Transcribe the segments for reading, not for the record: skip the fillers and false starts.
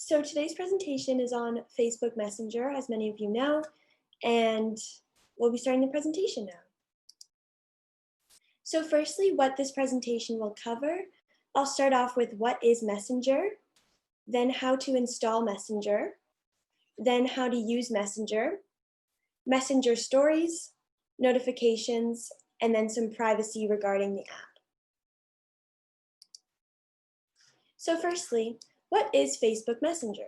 So today's presentation is on Facebook Messenger, as many of you know, and we'll be starting the presentation now. So firstly, what this presentation will cover, I'll start off with what is Messenger, then how to install Messenger, then how to use Messenger, Messenger stories, notifications, and then some privacy regarding the app. So firstly, what is Facebook Messenger?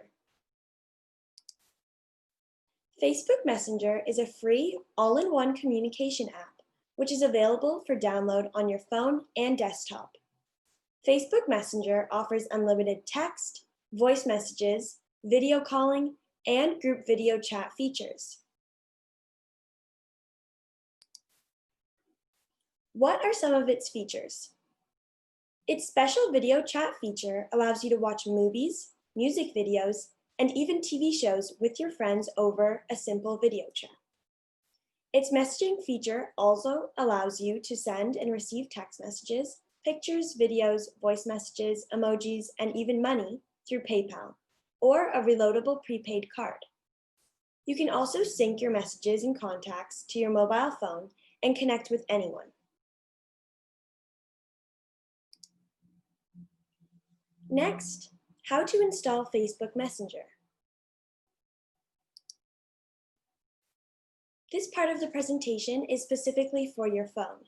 Facebook Messenger is a free, all-in-one communication app, which is available for download on your phone and desktop. Facebook Messenger offers unlimited text, voice messages, video calling, and group video chat features. What are some of its features? Its special video chat feature allows you to watch movies, music videos, and even TV shows with your friends over a simple video chat. Its messaging feature also allows you to send and receive text messages, pictures, videos, voice messages, emojis, and even money through PayPal or a reloadable prepaid card. You can also sync your messages and contacts to your mobile phone and connect with anyone. Next, how to install Facebook Messenger. This part of the presentation is specifically for your phone.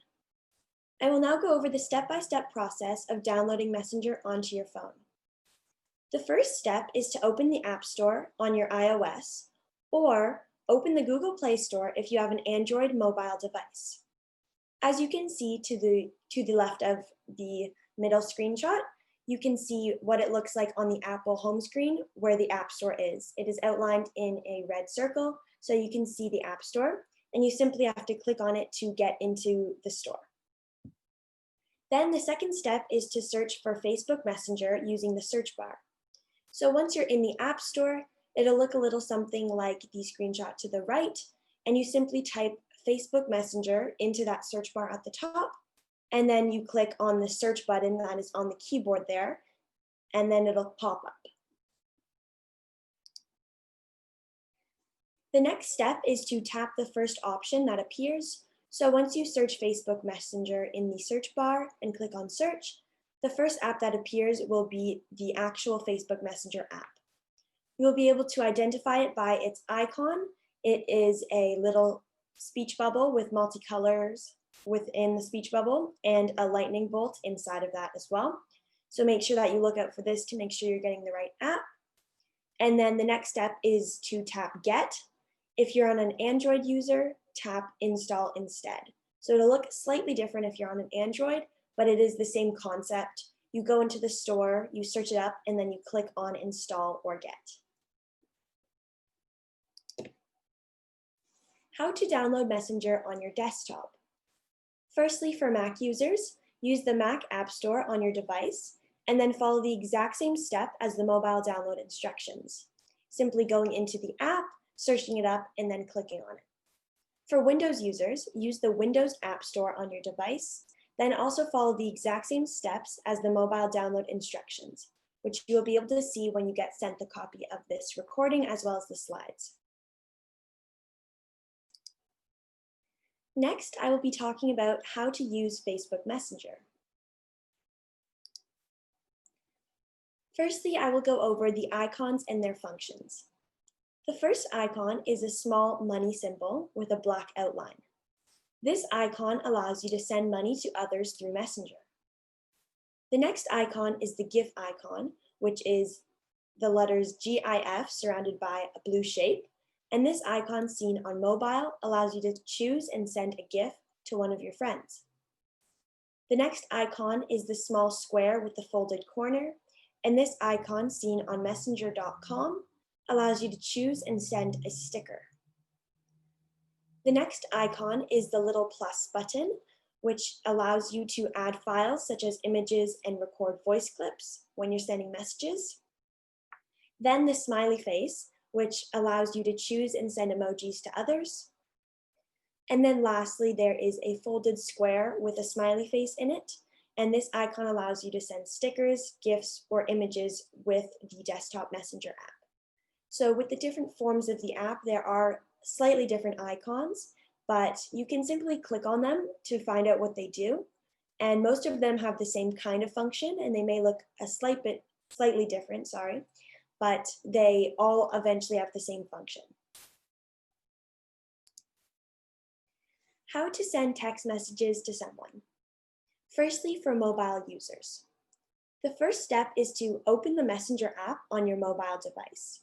I will now go over the step-by-step process of downloading Messenger onto your phone. The first step is to open the App Store on your iOS or open the Google Play Store if you have an Android mobile device. As you can see to the left of the middle screenshot, you can see what it looks like on the Apple home screen where the App Store is. It is outlined in a red circle, so you can see the App Store, and you simply have to click on it to get into the store. Then the second step is to search for Facebook Messenger using the search bar. So once you're in the App Store, it'll look a little something like the screenshot to the right, and you simply type Facebook Messenger into that search bar at the top, and then you click on the search button that is on the keyboard there, and then it'll pop up. The next step is to tap the first option that appears. So once you search Facebook Messenger in the search bar and click on search, the first app that appears will be the actual Facebook Messenger app. You will be able to identify it by its icon. It is a little speech bubble with multicolors within the speech bubble and a lightning bolt inside of that as well. So make sure that you look out for this to make sure you're getting the right app. And then the next step is to tap Get. If you're on an Android user, tap Install instead. So it'll look slightly different if you're on an Android, but it is the same concept. You go into the store, you search it up, and then you click on Install or Get. How to download Messenger on your desktop. Firstly, for Mac users, use the Mac App Store on your device and then follow the exact same step as the mobile download instructions. Simply going into the app, searching it up, and then clicking on it. For Windows users, use the Windows App Store on your device, then also follow the exact same steps as the mobile download instructions, which you will be able to see when you get sent the copy of this recording as well as the slides. Next, I will be talking about how to use Facebook Messenger. Firstly, I will go over the icons and their functions. The first icon is a small money symbol with a black outline. This icon allows you to send money to others through Messenger. The next icon is the GIF icon, which is the letters GIF surrounded by a blue shape. And this icon seen on mobile allows you to choose and send a GIF to one of your friends. The next icon is the small square with the folded corner, and this icon seen on messenger.com allows you to choose and send a sticker. The next icon is the little plus button, which allows you to add files such as images and record voice clips when you're sending messages. Then the smiley face, which allows you to choose and send emojis to others. And then lastly, there is a folded square with a smiley face in it, and this icon allows you to send stickers, GIFs, or images with the desktop messenger app. So with the different forms of the app, there are slightly different icons, but you can simply click on them to find out what they do. And most of them have the same kind of function, and they may look a slightly different, but they all eventually have the same function. How to send text messages to someone. Firstly, for mobile users. The first step is to open the Messenger app on your mobile device.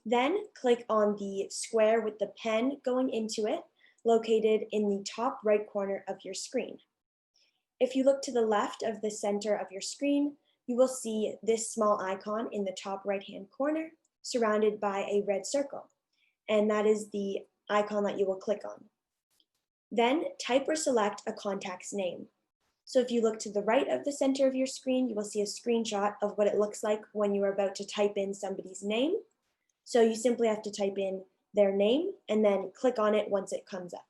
Then click on the square with the pen going into it, located in the top right corner of your screen. If you look to the left of the center of your screen, you will see this small icon in the top right-hand corner, surrounded by a red circle, and that is the icon that you will click on. Then type or select a contact's name. So if you look to the right of the center of your screen, you will see a screenshot of what it looks like when you are about to type in somebody's name. So you simply have to type in their name and then click on it once it comes up.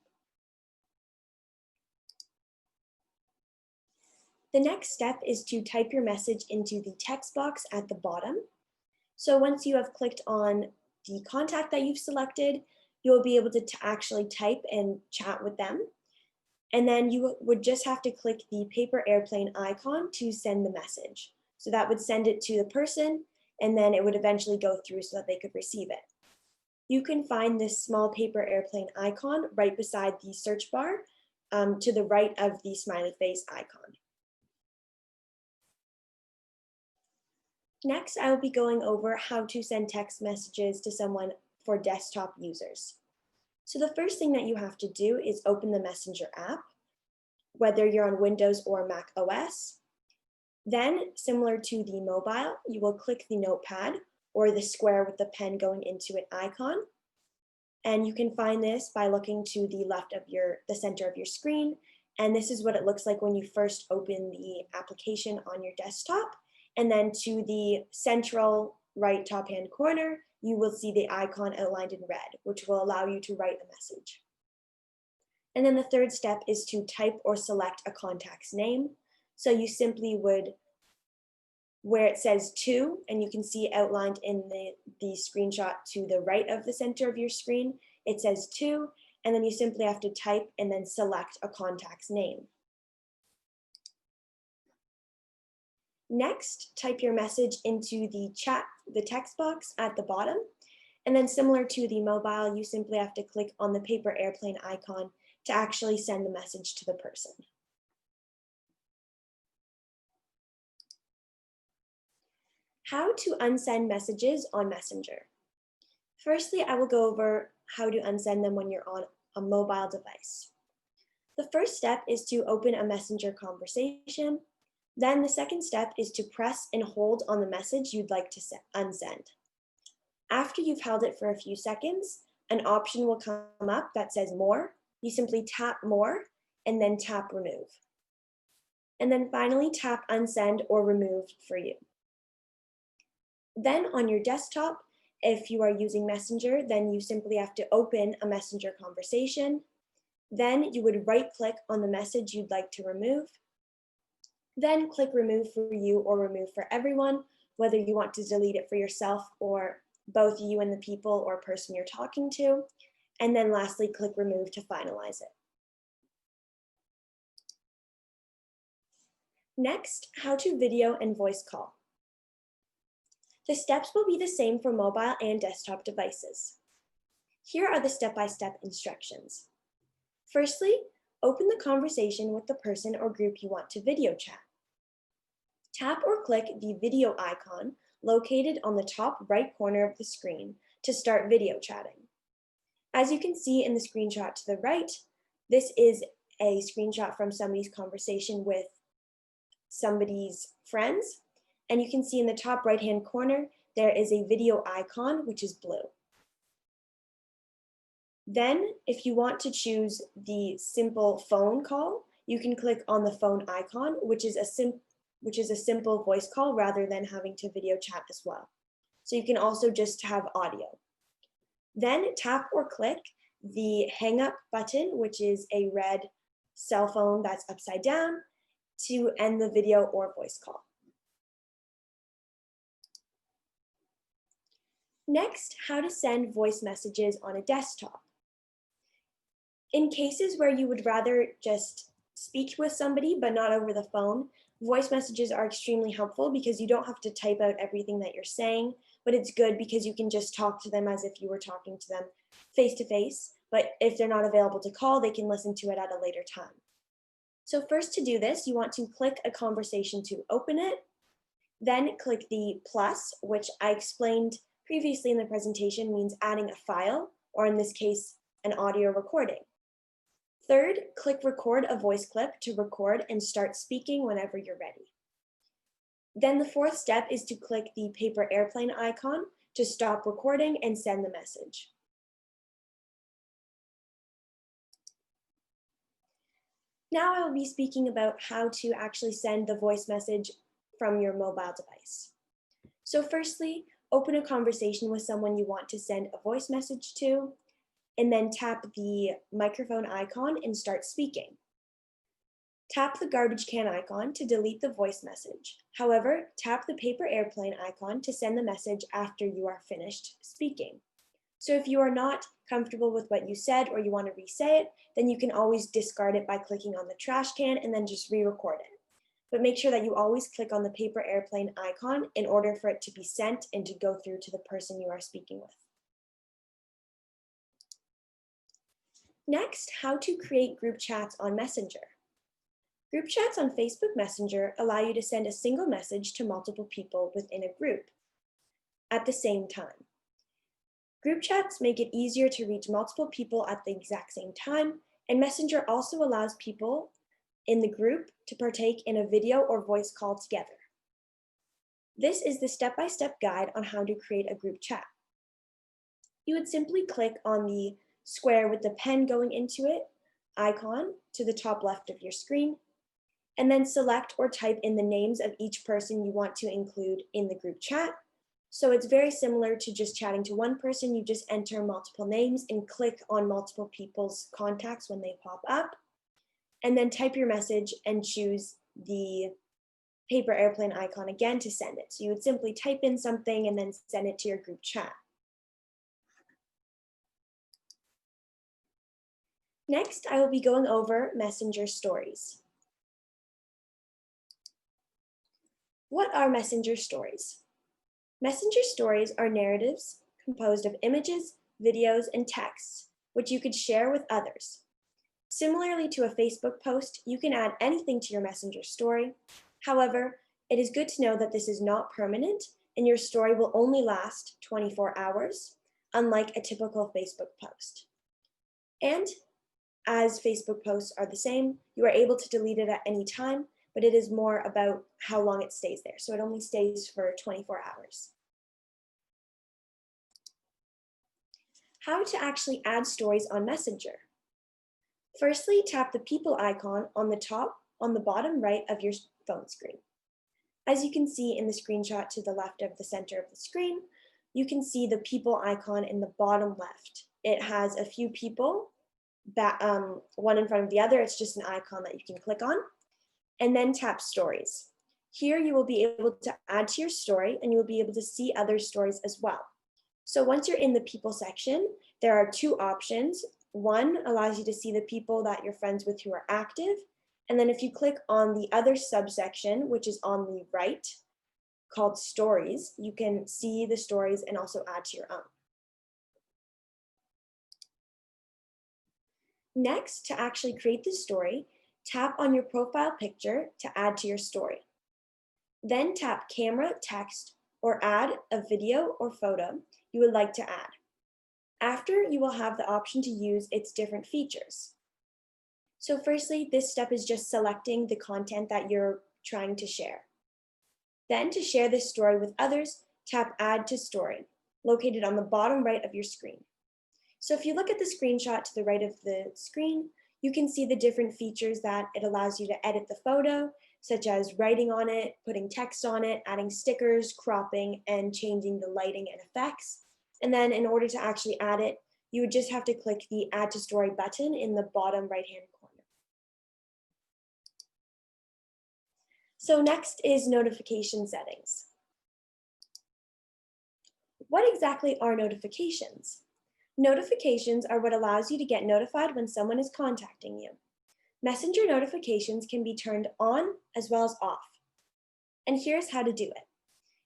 The next step is to type your message into the text box at the bottom. So once you have clicked on the contact that you've selected, you'll be able to actually type and chat with them. And then you would just have to click the paper airplane icon to send the message. So that would send it to the person, and then it would eventually go through so that they could receive it. You can find this small paper airplane icon right beside the search bar to the right of the smiley face icon. Next, I will be going over how to send text messages to someone for desktop users. So the first thing that you have to do is open the Messenger app, whether you're on Windows or Mac OS. Then, similar to the mobile, you will click the notepad or the square with the pen going into it icon. And you can find this by looking to the left of the center of your screen. And this is what it looks like when you first open the application on your desktop. And then to the central right top-hand corner, you will see the icon outlined in red, which will allow you to write a message. And then the third step is to type or select a contact's name. So you simply would, where it says to, and you can see outlined in the screenshot to the right of the center of your screen, it says to, and then you simply have to type and then select a contact's name. Next, type your message into the text box at the bottom. And then similar to the mobile, you simply have to click on the paper airplane icon to actually send the message to the person. How to unsend messages on Messenger. Firstly, I will go over how to unsend them when you're on a mobile device. The first step is to open a Messenger conversation. Then the second step is to press and hold on the message you'd like to unsend. After you've held it for a few seconds, an option will come up that says More. You simply tap More and then tap Remove. And then finally tap Unsend or Remove for you. Then on your desktop, if you are using Messenger, then you simply have to open a Messenger conversation. Then you would right-click on the message you'd like to remove. Then click Remove for you or Remove for everyone, whether you want to delete it for yourself or both you and the people or person you're talking to. And then lastly, click Remove to finalize it. Next, how to video and voice call. The steps will be the same for mobile and desktop devices. Here are the step-by-step instructions. Firstly, open the conversation with the person or group you want to video chat. Tap or click the video icon located on the top right corner of the screen to start video chatting. As you can see in the screenshot to the right, this is a screenshot from somebody's conversation with somebody's friends. And you can see in the top right-hand corner, there is a video icon, which is blue. Then, if you want to choose the simple phone call, you can click on the phone icon, which is a simple voice call rather than having to video chat as well. So you can also just have audio. Then tap or click the hang up button, which is a red cell phone that's upside down, to end the video or voice call. Next, how to send voice messages on a desktop. In cases where you would rather just speak with somebody but not over the phone, voice messages are extremely helpful because you don't have to type out everything that you're saying, but it's good because you can just talk to them as if you were talking to them face to face. But if they're not available to call, they can listen to it at a later time. So first, to do this, you want to click a conversation to open it, then click the plus, which I explained previously in the presentation means adding a file, or in this case, an audio recording. Third, click record a voice clip to record and start speaking whenever you're ready. Then the fourth step is to click the paper airplane icon to stop recording and send the message. Now I will be speaking about how to actually send the voice message from your mobile device. So firstly, open a conversation with someone you want to send a voice message to, and then tap the microphone icon and start speaking. Tap the garbage can icon to delete the voice message. However, tap the paper airplane icon to send the message after you are finished speaking. So if you are not comfortable with what you said or you want to re-say it, then you can always discard it by clicking on the trash can and then just re-record it. But make sure that you always click on the paper airplane icon in order for it to be sent and to go through to the person you are speaking with. Next, how to create group chats on Messenger. Group chats on Facebook Messenger allow you to send a single message to multiple people within a group at the same time. Group chats make it easier to reach multiple people at the exact same time, and Messenger also allows people in the group to partake in a video or voice call together. This is the step-by-step guide on how to create a group chat. You would simply click on the square with the pen going into it icon to the top left of your screen, and then select or type in the names of each person you want to include in the group chat. So it's very similar to just chatting to one person. You just enter multiple names and click on multiple people's contacts when they pop up, and then type your message and choose the paper airplane icon again to send it. So you would simply type in something and then send it to your group chat. Next, I will be going over Messenger stories. What are Messenger stories? Messenger stories are narratives composed of images, videos, and texts, which you could share with others. Similarly to a Facebook post, you can add anything to your Messenger story. However, it is good to know that this is not permanent and your story will only last 24 hours, unlike a typical Facebook post. And as Facebook posts are the same, you are able to delete it at any time, but it is more about how long it stays there. So it only stays for 24 hours. How to actually add stories on Messenger. Firstly, tap the people icon on the bottom right of your phone screen. As you can see in the screenshot to the left of the center of the screen, you can see the people icon in the bottom left. It has a few people, one in front of the other. It's just an icon that you can click on, and then tap stories. Here you will be able to add to your story and you will be able to see other stories as well. So once you're in the people section, there are two options. One allows you to see the people that you're friends with who are active. And then if you click on the other subsection, which is on the right, called stories, you can see the stories and also add to your own. Next, to actually create the story, tap on your profile picture to add to your story. Then tap camera, text, or add a video or photo you would like to add. After, you will have the option to use its different features. So firstly, this step is just selecting the content that you're trying to share. Then to share this story with others, tap Add to Story, located on the bottom right of your screen. So if you look at the screenshot to the right of the screen, you can see the different features that it allows you to edit the photo, such as writing on it, putting text on it, adding stickers, cropping, and changing the lighting and effects. And then in order to actually add it, you would just have to click the Add to Story button in the bottom right-hand corner. So next is notification settings. What exactly are notifications? Notifications are what allows you to get notified when someone is contacting you. Messenger notifications can be turned on as well as off. And here's how to do it.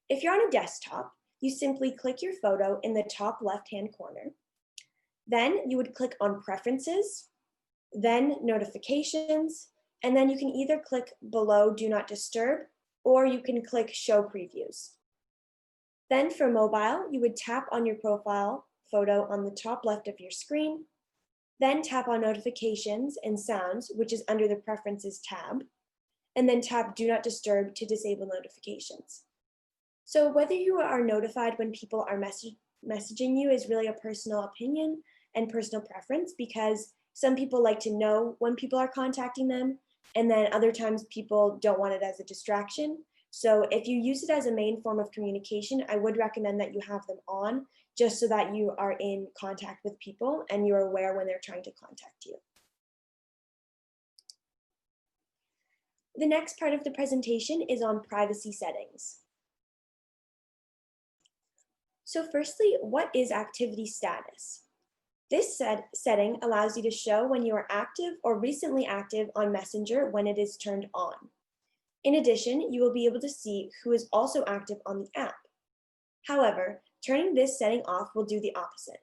If you're on a desktop, you simply click your photo in the top left-hand corner. Then you would click on Preferences, then Notifications, and then you can either click below Do Not Disturb, or you can click Show Previews. Then for mobile, you would tap on your profile photo on the top left of your screen, then tap on Notifications and Sounds, which is under the Preferences tab, and then tap Do Not Disturb to disable notifications. So whether you are notified when people are messaging you is really a personal opinion and personal preference, because some people like to know when people are contacting them, and then other times people don't want it as a distraction. So if you use it as a main form of communication, I would recommend that you have them on, just so that you are in contact with people and you're aware when they're trying to contact you. The next part of the presentation is on privacy settings. So firstly, what is activity status? This setting allows you to show when you are active or recently active on Messenger when it is turned on. In addition, you will be able to see who is also active on the app. However, turning this setting off will do the opposite.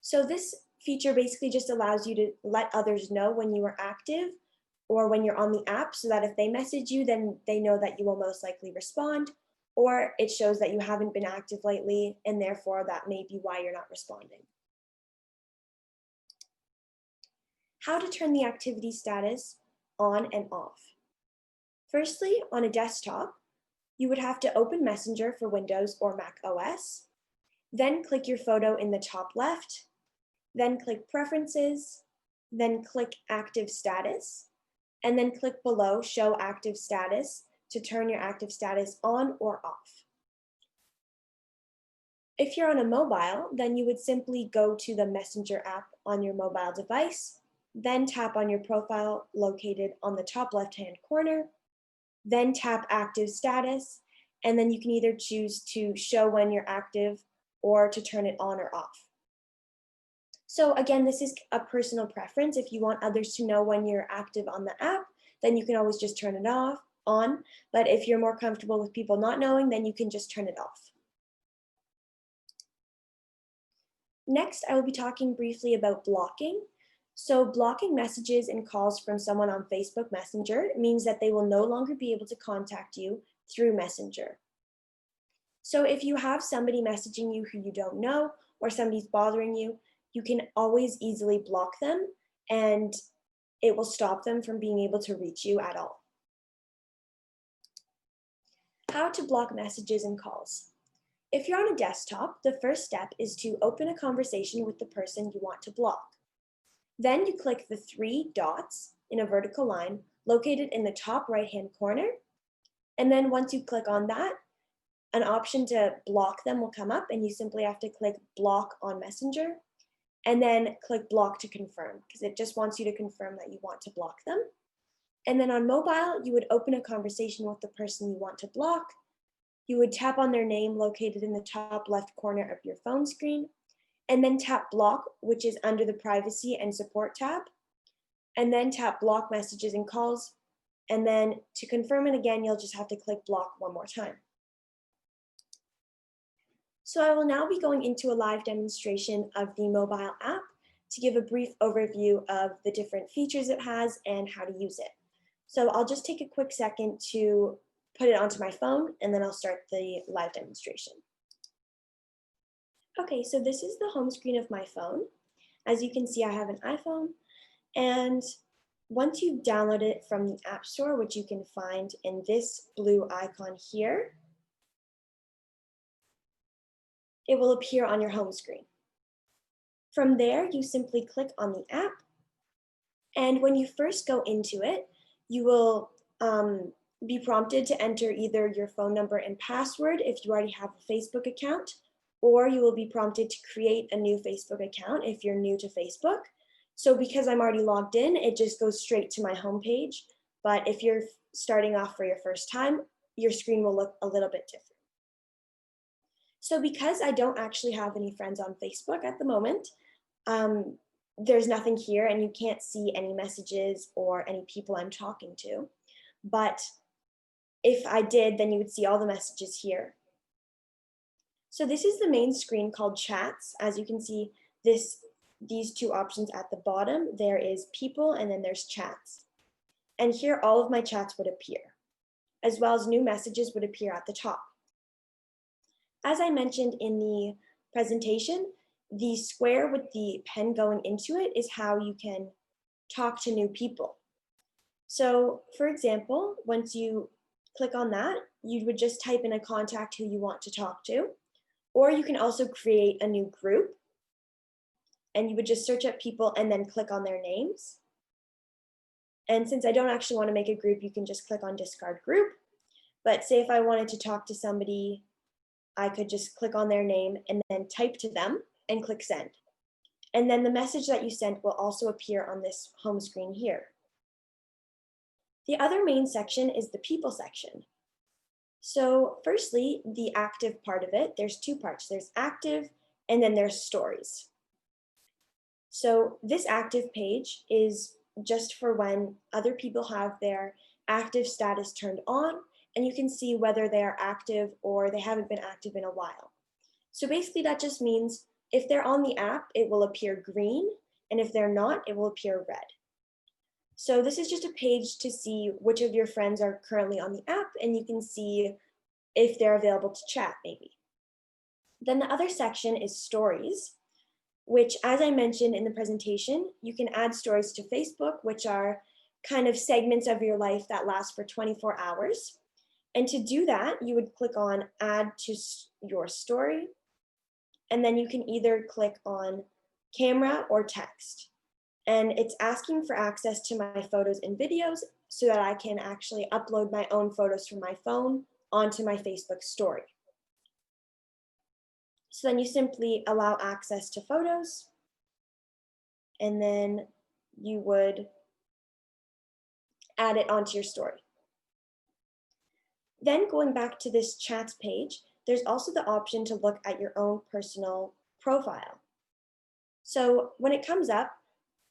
So this feature basically just allows you to let others know when you are active or when you're on the app, so that if they message you, then they know that you will most likely respond, or it shows that you haven't been active lately, and therefore that may be why you're not responding. How to turn the activity status on and off. Firstly, on a desktop, you would have to open Messenger for Windows or Mac OS, then click your photo in the top left, then click Preferences, then click Active Status, and then click below Show Active Status to turn your active status on or off. If you're on a mobile, then you would simply go to the Messenger app on your mobile device, then tap on your profile located on the top left-hand corner, then tap Active Status, and then you can either choose to show when you're active or to turn it on or off. So again, this is a personal preference. If you want others to know when you're active on the app, then you can always just turn it on. But if you're more comfortable with people not knowing, then you can just turn it off. Next, I will be talking briefly about blocking. So blocking messages and calls from someone on Facebook Messenger means that they will no longer be able to contact you through Messenger. So if you have somebody messaging you who you don't know, or somebody's bothering you, you can always easily block them, and it will stop them from being able to reach you at all. How to block messages and calls. If you're on a desktop, the first step is to open a conversation with the person you want to block. Then you click the three dots in a vertical line located in the top right-hand corner. And then once you click on that, an option to block them will come up, and you simply have to click Block on Messenger, and then click Block to confirm, because it just wants you to confirm that you want to block them. And then on mobile, you would open a conversation with the person you want to block. You would tap on their name located in the top left corner of your phone screen, and then tap Block, which is under the Privacy and Support tab, and then tap Block Messages and Calls. And then to confirm it again, you'll just have to click Block one more time. So I will now be going into a live demonstration of the mobile app to give a brief overview of the different features it has and how to use it. So I'll just take a quick second to put it onto my phone, and then I'll start the live demonstration. Okay, so this is the home screen of my phone. As you can see, I have an iPhone, and once you've downloaded it from the App Store, which you can find in this blue icon here, it will appear on your home screen. From there, you simply click on the app, and when you first go into it, you will be prompted to enter either your phone number and password if you already have a Facebook account, or you will be prompted to create a new Facebook account if you're new to Facebook. So because I'm already logged in, it just goes straight to my homepage. But if you're starting off for your first time, your screen will look a little bit different. So because I don't actually have any friends on Facebook at the moment, there's nothing here and you can't see any messages or any people I'm talking to. But if I did, then you would see all the messages here. So this is the main screen called Chats. As you can see, these two options at the bottom, there is People and then there's Chats. And here all of my chats would appear, as well as new messages would appear at the top. As I mentioned in the presentation, the square with the pen going into it is how you can talk to new people. So for example, once you click on that, you would just type in a contact who you want to talk to, or you can also create a new group and you would just search up people and then click on their names. And since I don't actually want to make a group, you can just click on discard group. But say if I wanted to talk to somebody, I could just click on their name and then type to them and click send. And then the message that you sent will also appear on this home screen here. The other main section is the people section. So firstly, the active part of it, there's two parts. There's active and then there's stories. So this active page is just for when other people have their active status turned on, and you can see whether they are active or they haven't been active in a while. So basically that just means if they're on the app, it will appear green, and if they're not, it will appear red. So this is just a page to see which of your friends are currently on the app, and you can see if they're available to chat maybe. Then the other section is stories, which, as I mentioned in the presentation, you can add stories to Facebook, which are kind of segments of your life that last for 24 hours. And to do that, you would click on Add to Your Story, and then you can either click on Camera or Text. And it's asking for access to my photos and videos so that I can actually upload my own photos from my phone onto my Facebook story. So then you simply allow access to photos, and then you would add it onto your story. Then going back to this chats page, there's also the option to look at your own personal profile. So when it comes up,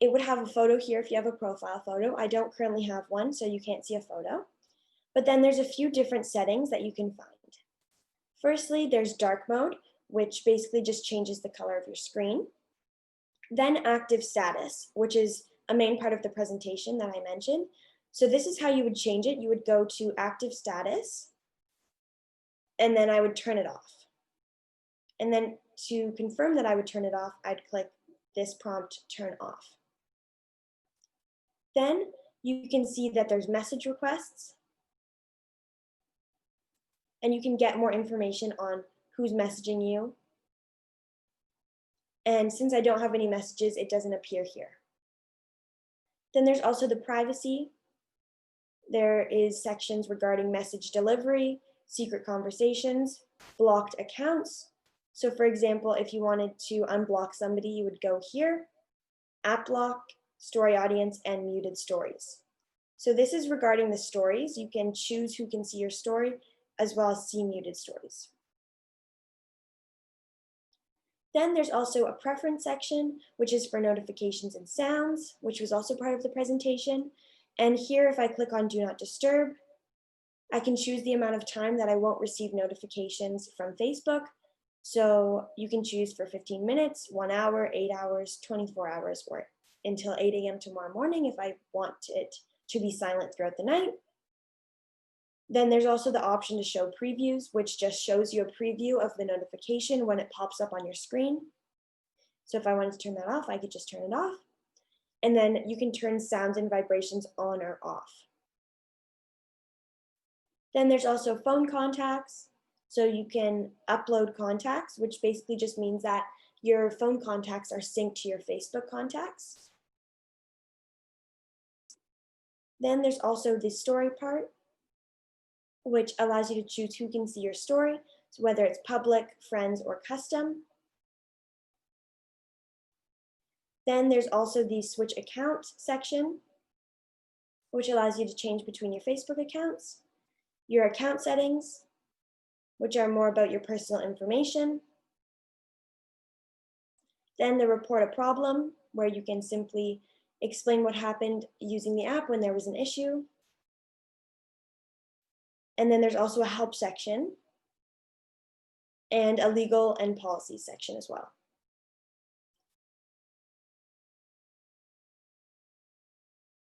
it would have a photo here if you have a profile photo. I don't currently have one, so you can't see a photo. But then there's a few different settings that you can find. Firstly, there's dark mode, which basically just changes the color of your screen. Then active status, which is a main part of the presentation that I mentioned. So this is how you would change it. You would go to active status, and then I would turn it off. And then to confirm that I would turn it off, I'd click this prompt, turn off. Then you can see that there's message requests, and you can get more information on who's messaging you. And since I don't have any messages, it doesn't appear here. Then there's also the privacy. There is sections regarding message delivery, secret conversations, blocked accounts. So for example, if you wanted to unblock somebody, you would go here, app block, story audience, and muted stories. So this is regarding the stories. You can choose who can see your story, as well as see muted stories. Then there's also a preference section, which is for notifications and sounds, which was also part of the presentation. And here, if I click on Do Not Disturb, I can choose the amount of time that I won't receive notifications from Facebook. So you can choose for 15 minutes, 1 hour, 8 hours, 24 hours, or until 8 a.m. tomorrow morning if I want it to be silent throughout the night. Then there's also the option to show previews, which just shows you a preview of the notification when it pops up on your screen. So if I wanted to turn that off, I could just turn it off. And then you can turn sounds and vibrations on or off. Then there's also phone contacts. So you can upload contacts, which basically just means that your phone contacts are synced to your Facebook contacts. Then there's also the story part, which allows you to choose who can see your story, so whether it's public, friends, or custom. Then there's also the switch account section. which allows you to change between your Facebook accounts, your account settings, which are more about your personal information, then the report a problem, where you can simply explain what happened using the app when there was an issue. And then there's also a help section and a legal and policy section as well.